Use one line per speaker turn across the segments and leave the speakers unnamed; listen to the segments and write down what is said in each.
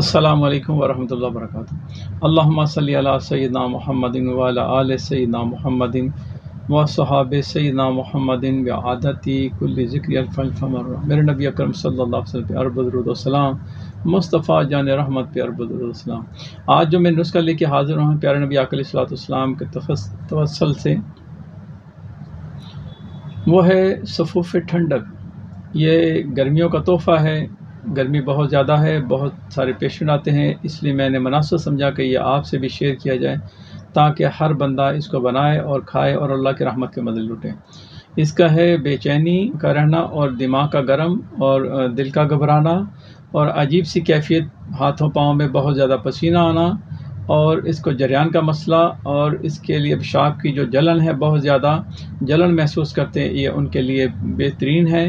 अस्सलामु अलैकुम वरहमतुल्लाहि वबरकातुहू। अल्लाहुम्मा सल्लि अला सय्यिदिना मुहम्मदिन व अला आलि सय्यिदिना मुहम्मदिन व सहाबे सय्यिदिना मुहम्मदिन व आदती कुल्ली ज़िक्रि अल्फ़ मर्रा। मेरे नबी अकरम सल्लल्लाहु अलैहि वसल्लम पे अरब दुरूद व सलाम, मुस्तफ़ा जान रहमत पे अरब दुरूद व सलाम। आज जो मैं नुस्खा लेके हाज़िर हूँ प्यारे नबी अलैहिस्सलातु वस्सलाम के तवस्सुल से, वो है सफ़ूफ़ ठंडक। ये गर्मियों का तोहफ़ा है। गर्मी बहुत ज़्यादा है, बहुत सारे पेशेंट आते हैं, इसलिए मैंने मुनासिब समझा कि ये आपसे भी शेयर किया जाए ताकि हर बंदा इसको बनाए और खाए और अल्लाह की रहमत के मज़े लुटे। इसका है बेचैनी का रहना और दिमाग का गरम और दिल का घबराना और अजीब सी कैफियत, हाथों पाँव में बहुत ज़्यादा पसीना आना और इसको जरियान का मसला और इसके लिए पेशाब की जो जलन है, बहुत ज़्यादा जलन महसूस करते हैं, ये उनके लिए बेहतरीन है।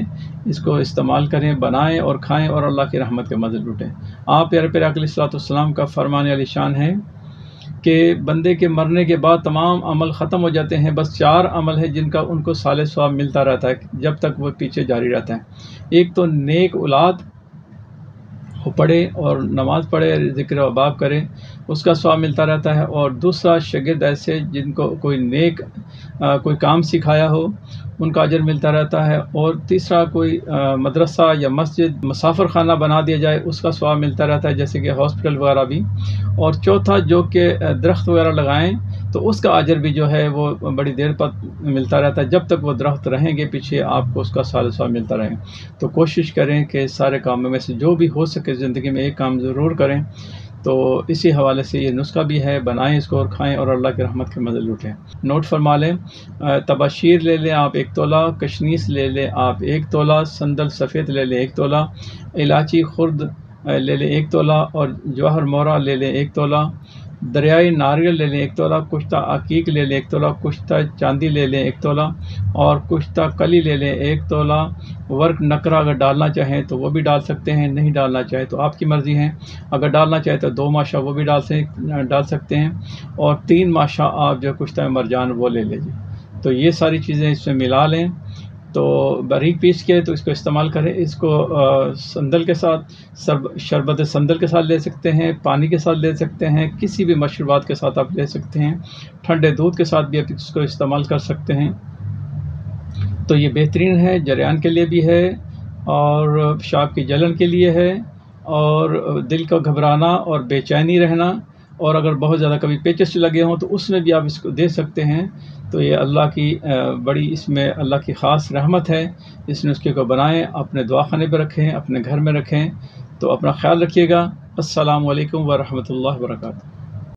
इसको इस्तेमाल करें, बनाएं और खाएं और अल्लाह की रहमत के मज़े लुटें। आप प्यारे प्यारे अलैहिस्सलाम का फरमान अलीशान है कि बंदे के मरने के बाद तमाम अमल ख़त्म हो जाते हैं, बस 4 अमल है जिनका उनको साले सवाब मिलता रहता है जब तक वो पीछे जारी रहता है। एक तो नेक औलाद वो पढ़े और नमाज़ पढ़े, ज़िक्र व बाब करे, उसका सवाब मिलता रहता है। और दूसरा, शागिर्द ऐसे जिनको कोई नेक कोई काम सिखाया हो, उनका अजर मिलता रहता है। और तीसरा, कोई मदरसा या मस्जिद मुसाफिर खाना बना दिया जाए, उसका सवाब मिलता रहता है, जैसे कि हॉस्पिटल वगैरह भी। और चौथा, जो कि दरख्त वगैरह लगाएं तो उसका अजर भी जो है वो बड़ी देर तक मिलता रहता है, जब तक वो दरख्त रहेंगे पीछे आपको उसका सारा सवाब मिलता रहे। तो कोशिश करें कि सारे कामों में से जो भी हो सके ज़िंदगी में एक काम ज़रूर करें। तो इसी हवाले से ये नुस्खा भी है, बनाएं इसको और खाएं और अल्लाह की रहमत के मज़े लूटें। नोट फरमा लें, तबाशीर ले लें आप 1 तोला, कशनीस ले लें आप 1 तोला, संदल सफ़ेद ले लें 1 तोला, इलायची खुर्द ले लें 1 तोला और जवाहर मोरा ले लें 1 तोला, दरियाई नारियल ले लें 1 तोला, कुश्ता अकीक ले लें 1 तोला, कुश्ता चांदी ले लें 1 तोला और कुश्ता कली ले लें 1 तोला। वर्क नकरा अगर डालना चाहें तो वो भी डाल सकते हैं, नहीं डालना चाहें तो आपकी मर्ज़ी है। अगर डालना चाहें तो 2 माशा वो भी डाल सकते हैं और 3 माशा आप जो कुश्ता मरजान वो ले लीजिए। तो ये सारी चीज़ें इसमें मिला लें, तो बारीक पीस के तो इसको इस्तेमाल करें। इसको संदल के साथ, शरबत संदल के साथ ले सकते हैं, पानी के साथ ले सकते हैं, किसी भी मशरूबात के साथ आप ले सकते हैं, ठंडे दूध के साथ भी आप इसको इस्तेमाल कर सकते हैं। तो ये बेहतरीन है, जरियान के लिए भी है और पेशाब की जलन के लिए है और दिल का घबराना और बेचैनी रहना, और अगर बहुत ज़्यादा कभी पेचेस लगे हों तो उसमें भी आप इसको दे सकते हैं। तो ये अल्लाह की बड़ी, इसमें अल्लाह की ख़ास रहमत है। इस नुस्खे को बनाएं, अपने दुआखाने पर रखें, अपने घर में रखें। तो अपना ख्याल रखिएगा। अस्सलामु अलैकुम व रहमतुल्लाहि व बरकातुहू।